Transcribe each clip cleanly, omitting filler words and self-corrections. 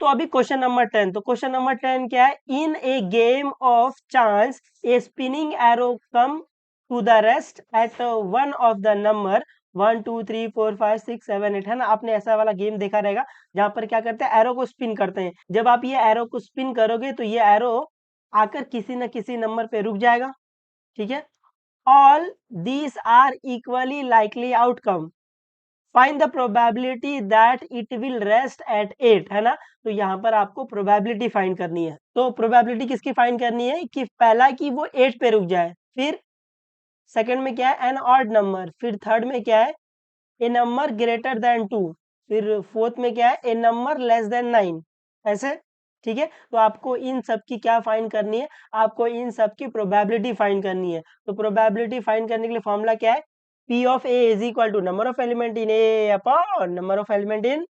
तो अभी question number 10, तो क्वेश्चन नंबर 10 क्या है, in a game of chance a spinning arrow come to the rest at one of the number 1 2 3 4 5 6 7 8, है ना, आपने ऐसा वाला गेम देखा रहेगा जहां पर क्या करते हैं, एरो को स्पिन करते हैं। जब आप ये एरो को स्पिन करोगे तो ये एरो आकर किसी न किसी नंबर पे रुक जाएगा, ठीक है। All these are equally likely outcome, find the probability that it will rest at 8, है ना। तो यहाँ पर आपको प्रोबेबिलिटी फाइंड करनी है। तो प्रोबेबिलिटी किसकी फाइंड करनी है, कि पहला कि वो 8 पे रुक जाए, फिर सेकंड में क्या है, एन ऑड नंबर, फिर थर्ड में क्या है, ए नंबर ग्रेटर देन 2, फिर फोर्थ में क्या है, ए नंबर लेस देन 9, ऐसे, ठीक है। तो आपको इन सब की क्या फाइंड करनी है, आपको इन सब की प्रोबेबिलिटी फाइंड करनी है। तो प्रोबेबिलिटी फाइंड करने के लिए फॉर्मूला क्या है, P of A is equal to number of element in A upon number of element in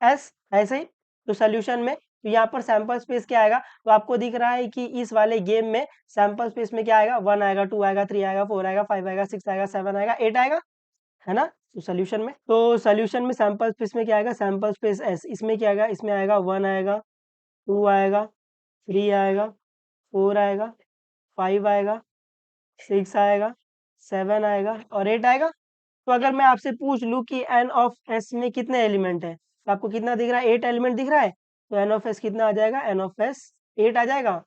S, ऐसे ही। तो सोल्यूशन में तो यहाँ पर सैंपल स्पेस क्या आएगा, तो आपको दिख रहा है कि इस वाले गेम में सैंपल स्पेस में क्या आएगा, 1 आएगा, 2 आएगा, 3 आएगा, 4 आएगा, 5 आएगा, 6 आएगा, 7 आएगा, 8 आएगा, है ना। तो सोल्यूशन में सैंपल स्पेस में क्या आएगा, सैंपल स्पेस S, इसमें क्या आएगा, इसमें आएगा 1 आएगा, 2 आएगा, 3 आएगा, 4 आएगा, 5 आएगा, 6 आएगा, 7 आएगा और 8 आएगा। तो अगर मैं आपसे पूछ लूं कि एन ऑफ एस में कितने एलिमेंट है, तो आपको कितना दिख रहा है, 8 एलिमेंट दिख रहा है। तो एन ऑफ एस कितना आ जाएगा, एन ऑफ एस 8 आ जाएगा।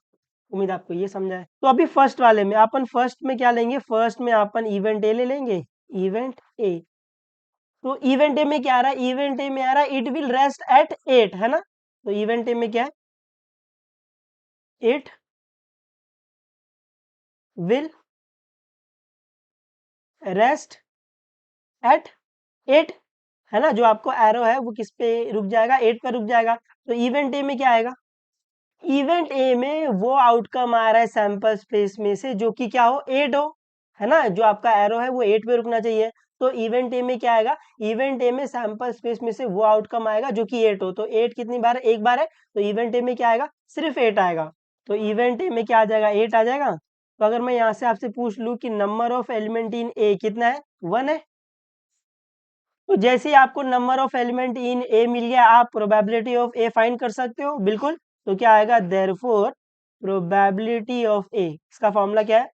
उम्मीद आपको ये समझा है। तो अभी फर्स्ट वाले में अपन फर्स्ट में क्या लेंगे, फर्स्ट में अपन इवेंट ए ले लेंगे, इवेंट ए। तो इवेंट ए में क्या आ रहा है, इवेंट ए में आ रहा है इट विल रेस्ट एट 8, है ना। तो इवेंट ए में क्या है, इट विल रेस्ट एट 8, है ना। जो आपको एरो है वो किस पे रुक जाएगा, 8 पे रुक जाएगा। तो इवेंट ए में क्या आएगा, इवेंट ए में वो आउटकम आ रहा है सैंपल स्पेस में से जो कि क्या हो, 8 हो, है ना। जो आपका एरो है वो 8 पे रुकना चाहिए। तो इवेंट ए में क्या आएगा, इवेंट ए में सैंपल स्पेस में से वो आउटकम आएगा जो कि 8 हो। तो 8 कितनी बार है, एक बार है। तो इवेंट ए में क्या आएगा, सिर्फ 8 आएगा। तो इवेंट ए में क्या आ जाएगा, 8 आ जाएगा। तो अगर मैं यहाँ से आपसे पूछ लूँ कि नंबर ऑफ एलिमेंट इन ए कितना है, 1 है। तो जैसे ही आपको नंबर ऑफ एलिमेंट इन ए मिल गया, आप प्रोबेबिलिटी ऑफ ए फाइंड कर सकते हो, बिल्कुल। तो क्या आएगा, देयरफॉर प्रोबेबिलिटी ऑफ ए, इसका फॉर्मूला क्या है,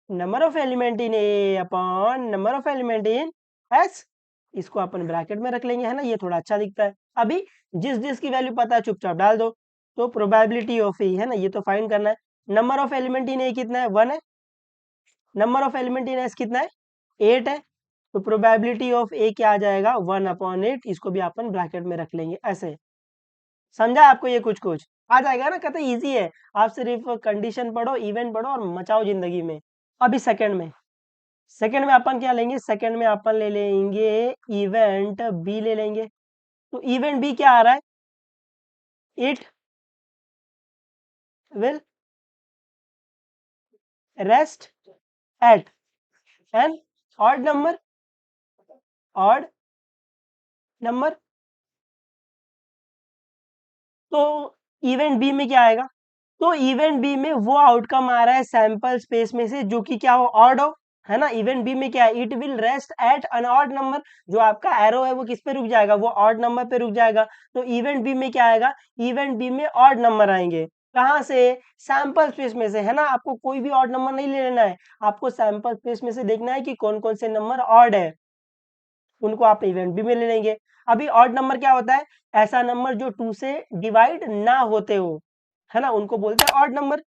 number of element in A upon number of element in S. इसको अपन ब्रैकेट में रख लेंगे, है ना, ये थोड़ा अच्छा दिखता है। अभी जिस जिस की वैल्यू पता है चुपचाप डाल दो। तो प्रोबेबिलिटी ऑफ ए, है ना, ये तो फाइंड करना है। नंबर ऑफ एलिमेंट इन ए कितना है, 1 है। Number of element in S कितना है, 8 है। तो प्रोबेबिलिटी ऑफ ए क्या आ जाएगा, 1/8। इसको भी अपन ब्रैकेट में रख लेंगे, ऐसे। समझा आपको ये, कुछ कुछ आ जाएगा ना, कहते इजी है। आप सिर्फ कंडीशन पढ़ो, इवेंट पढ़ो और मचाओ जिंदगी में। अभी सेकंड में अपन क्या लेंगे, सेकंड में अपन ले लेंगे इवेंट बी ले लेंगे। तो इवेंट बी क्या आ रहा है, it will rest at an odd number. तो इवेंट बी में क्या आएगा, तो इवेंट बी में वो आउटकम आ रहा है सैंपल स्पेस में से जो कि क्या हो, ऑड हो, है ना। इवेंट बी में क्या है, it will rest at an odd number. जो आपका एरो है वो किस पे रुक जाएगा, वो ऑड नंबर पे रुक जाएगा। तो इवेंट बी में क्या आएगा, इवेंट बी में ऑड नंबर आएंगे। कहाँ से, सैंपल स्पेस में से, है ना। आपको कोई भी ऑड नंबर नहीं ले लेना है, आपको सैंपल स्पेस में से देखना है कि कौन कौन से नंबर ऑड है, उनको आप इवेंट बी में ले लेंगे। अभी ऑड नंबर क्या होता है, ऐसा नंबर जो 2 से डिवाइड ना होते हो, है ना, उनको बोलते हैं ऑड नंबर।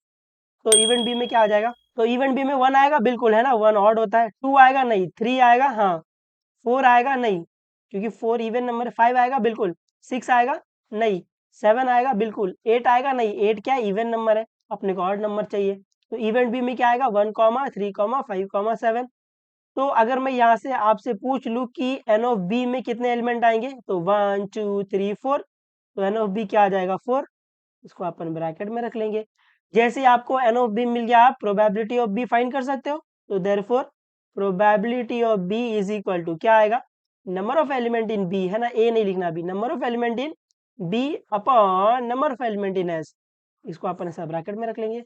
तो इवेंट बी में क्या आ जाएगा, तो इवेंट बी में 1 आएगा, बिल्कुल, है ना, 1 ऑड होता है। 2 आएगा नहीं, 3 आएगा, हाँ। 4 आएगा नहीं, क्योंकि 4 इवन नंबर है। 5 आएगा, बिल्कुल। 6 आएगा नहीं। 7 आएगा, बिल्कुल। 8 आएगा नहीं, 8 क्या है, इवन नंबर है, अपने को ऑड नंबर चाहिए। तो इवेंट बी में क्या आएगा, 1,3,5,7। तो अगर मैं यहाँ से आपसे पूछ लूँ कि एन ऑफ बी में कितने एलिमेंट आएंगे, तो 1 2 3 4। तो एन ऑफ बी क्या आ जाएगा, 4। इसको अपन ब्रैकेट में रख लेंगे। जैसे ही आपको एन ऑफ बी मिल गया, आप प्रोबेबिलिटी ऑफ बी फाइंड कर सकते हो। तो therefore probability of B is equal to क्या आएगा, number of element in B, है ना, ए नहीं लिखना अभी, number of element in B upon number of element in S. इसको अपन ऐसा ब्रैकेट में रख लेंगे।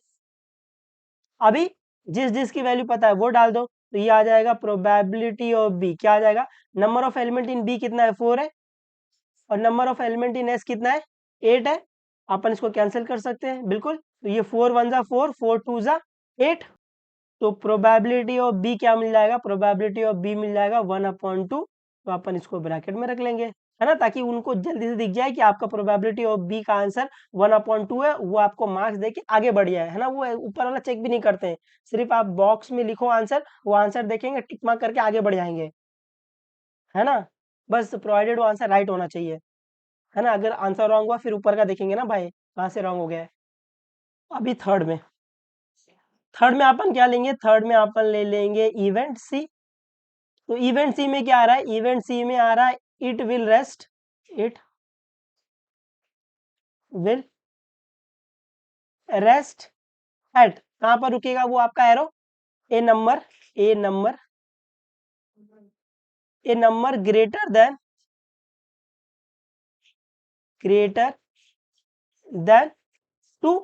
अभी जिस जिस की वैल्यू पता है वो डाल दो। तो ये आ जाएगा प्रोबेबिलिटी ऑफ बी, क्या आ जाएगा, number of element in B कितना है, 4 है। और number of element in S कितना है, 8 है। अपन इसको कैंसिल कर सकते हैं बिल्कुल। तो ये 4 1 जा 4, 4 2 जा 8। तो प्रोबेबिलिटी ऑफ बी क्या मिल जाएगा, प्रोबेबिलिटी ऑफ बी मिल जाएगा 1/2। तो अपन इसको ब्रैकेट में रख लेंगे, है ना, ताकि उनको जल्दी से दिख जाए कि आपका प्रोबेबिलिटी ऑफ बी का आंसर 1/2 है। वो आपको मार्क्स दे के आगे बढ़ जाए, है ना, वो ऊपर वाला चेक भी नहीं करते हैं। सिर्फ आप बॉक्स में लिखो आंसर, वो आंसर देखेंगे, टिक मार्क करके आगे बढ़ जाएंगे, है ना। बस प्रोवाइडेड वो आंसर राइट होना चाहिए, है ना। अगर आंसर रॉन्ग हुआ फिर ऊपर का देखेंगे ना भाई कहाँ से रॉन्ग हो गया है। अभी थर्ड में अपन क्या लेंगे, थर्ड में अपन ले लेंगे इवेंट सी। तो इवेंट सी में क्या आ रहा है, इवेंट सी में आ रहा है it will rest, it will rest eight, कहां पर रुकेगा वो आपका एरो, ए नंबर, ए नंबर, ए नंबर ग्रेटर देन 2।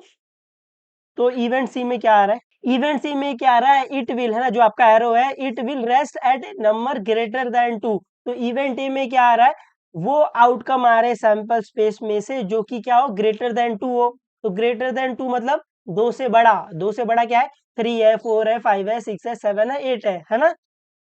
तो इवेंट सी में क्या आ रहा है, इवेंट सी में क्या आ रहा है, इट विल, है ना, जो आपका एरो है, it will rest eight A number greater than 2। तो इवेंट ए में क्या आ रहा है, वो आउटकम आ रहे सैंपल स्पेस में से जो कि क्या हो, ग्रेटर देन 2 हो। तो ग्रेटर देन 2 मतलब दो से बड़ा, दो से बड़ा क्या है, 3 है, 4 है, 5 है, 6 है, 7 है, 8 है ना।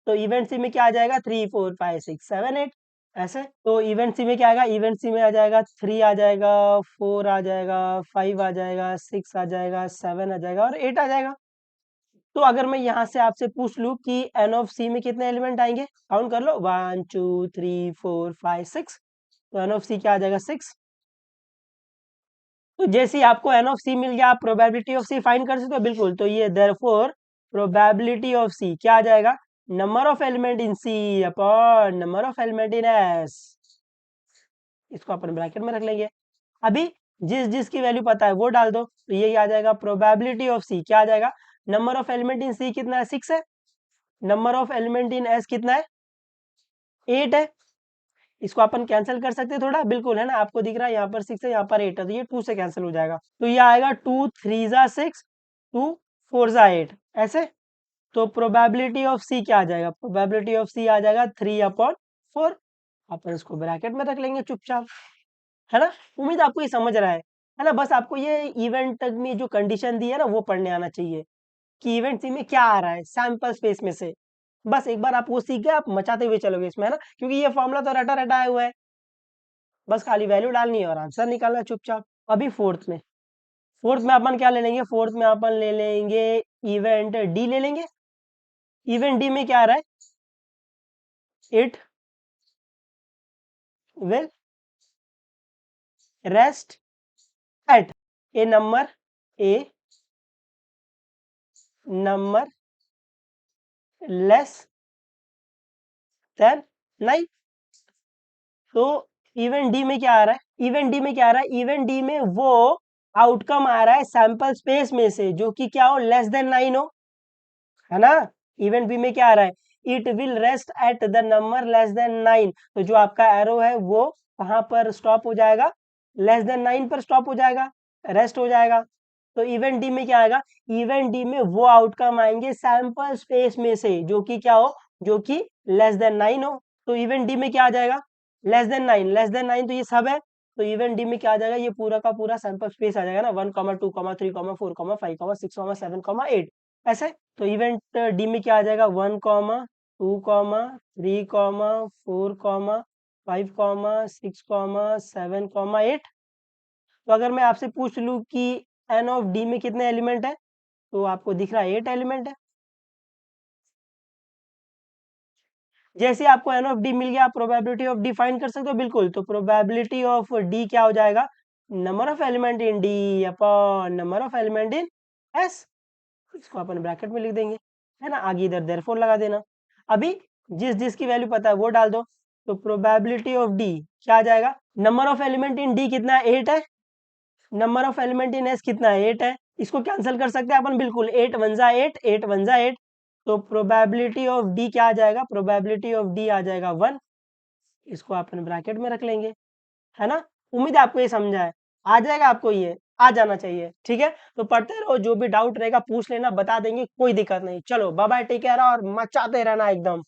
तो इवेंट सी में क्या आ जाएगा, 3 4 5 6 7 8, ऐसे। तो इवेंट सी में क्या आएगा, इवेंट सी में आ जाएगा 3 आ जाएगा, 4 आ जाएगा, 5 आ जाएगा, 6 आ जाएगा, 7 आ जाएगा और 8 आ जाएगा। तो अगर मैं यहाँ से आपसे पूछ लूं कि एन ऑफ सी में कितने एलिमेंट आएंगे, काउंट कर लो, 1 2 3 4 5 6। तो एन ऑफ सी क्या आ जाएगा, 6। तो जैसे ही आपको एन ऑफ सी मिल गया, आप प्रोबेबिलिटी ऑफ सी फाइंड कर सकते हो बिल्कुल। तो ये देयरफॉर प्रोबेबिलिटी ऑफ सी क्या आ जाएगा, number of element in C upon number of element in S. इसको अपन ब्रैकेट में रख लेंगे। अभी जिस जिसकी वैल्यू पता है वो डाल दो। तो ये आ जाएगा प्रोबेबिलिटी ऑफ सी क्या आ जाएगा, नंबर ऑफ एलिमेंट इन सी कितना है, 6 है। Number of element in S कितना है, 8 है। इसको अपन कैंसिल कर सकते हैं थोड़ा बिल्कुल, है ना, आपको दिख रहा है यहाँ पर 6 है, यहाँ पर 8 है, तो ये 2 से कैंसिल हो जाएगा। तो ये आएगा 2 3 जा 6, 2 4 जा 8, ऐसे। तो प्रोबेबिलिटी ऑफ सी क्या आ जाएगा, प्रोबेबिलिटी ऑफ सी आ जाएगा 3/4। अपन इसको ब्रैकेट में रख लेंगे चुपचाप, है ना। उम्मीद आपको ये समझ रहा है ना। बस आपको ये इवेंट तक में जो कंडीशन दी है ना वो पढ़ने आना चाहिए कि इवेंट सी में क्या आ रहा है सैंपल स्पेस में से। बस एक बार आप वो सीख गए, आप मचाते हुए चलोगे इसमें, है ना, क्योंकि ये फॉर्मूला तो रटा रटा आया हुआ है। बस खाली वैल्यू डालनी है और आंसर निकालना है चुपचाप। अभी फोर्थ में अपन क्या ले लेंगे, फोर्थ में अपन ले लेंगे इवेंट डी ले लेंगे। इवेंट डी में क्या आ रहा है, it will rest eight A number, A number less than 9। तो इवेंट डी में क्या आ रहा है, इवेंट डी में क्या आ रहा है, इवेंट डी में वो आउटकम आ रहा है सैंपल स्पेस में से जो कि क्या हो, लेस देन 9 हो, है ना। इवेंट बी में क्या आ रहा है, it will rest at the number less than 9। तो जो आपका एरो है वो कहां पर स्टॉप हो जाएगा, लेस देन 9 पर स्टॉप हो जाएगा, रेस्ट हो जाएगा। तो इवेंट डी में क्या आएगा, इवेंट डी में वो आउटकम आएंगे सैंपल स्पेस में से जो कि क्या हो, जो कि लेस देन 9 हो। तो इवेंट डी में क्या आ जाएगा, लेस देन 9, लेस देन 9 तो ये सब है। तो इवेंट डी में क्या आ जाएगा, ये पूरा का पूरा सैंपल स्पेस आ जाएगा ना, 1 2 3 4 5 6 7 8, ऐसे। तो इवेंट डी में क्या आ जाएगा, 1 2 3 4 5 6 7 8। तो अगर मैं आपसे पूछ लूं कि एन ऑफ डी में कितने एलिमेंट है, तो आपको दिख रहा है 8 एलिमेंट है। जैसे आपको एन ऑफ डी मिल गया, आप प्रोबेबिलिटी ऑफ डी फाइंड कर सकते हो बिल्कुल। तो प्रोबेबिलिटी ऑफ डी क्या हो जाएगा, number of element in D upon number of element in S. इसको अपन ब्रैकेट में लिख देंगे, है ना, आगे इधर देयरफॉर लगा देना। अभी जिस जिसकी वैल्यू पता है वो डाल दो। तो प्रोबेबिलिटी ऑफ डी क्या आ जाएगा, number of element in D कितना है, 8 है। Number of element in S कितना है, 8 है। इसको कैंसिल कर सकते हैं अपन बिल्कुल, 8 1 जा 8, 8 1 जा 8। तो प्रोबेबिलिटी ऑफ डी क्या आ जाएगा, प्रोबेबिलिटी ऑफ डी आ जाएगा 1। इसको अपन ब्रैकेट में रख लेंगे, है ना। उम्मीद है आपको ये समझा है, आ जाएगा आपको, ये आ जाना चाहिए, ठीक है। तो पढ़ते रहो, जो भी डाउट रहेगा पूछ लेना, बता देंगे, कोई दिक्कत नहीं। चलो बाय बाय, टेक केयर और मचाते रहना एकदम।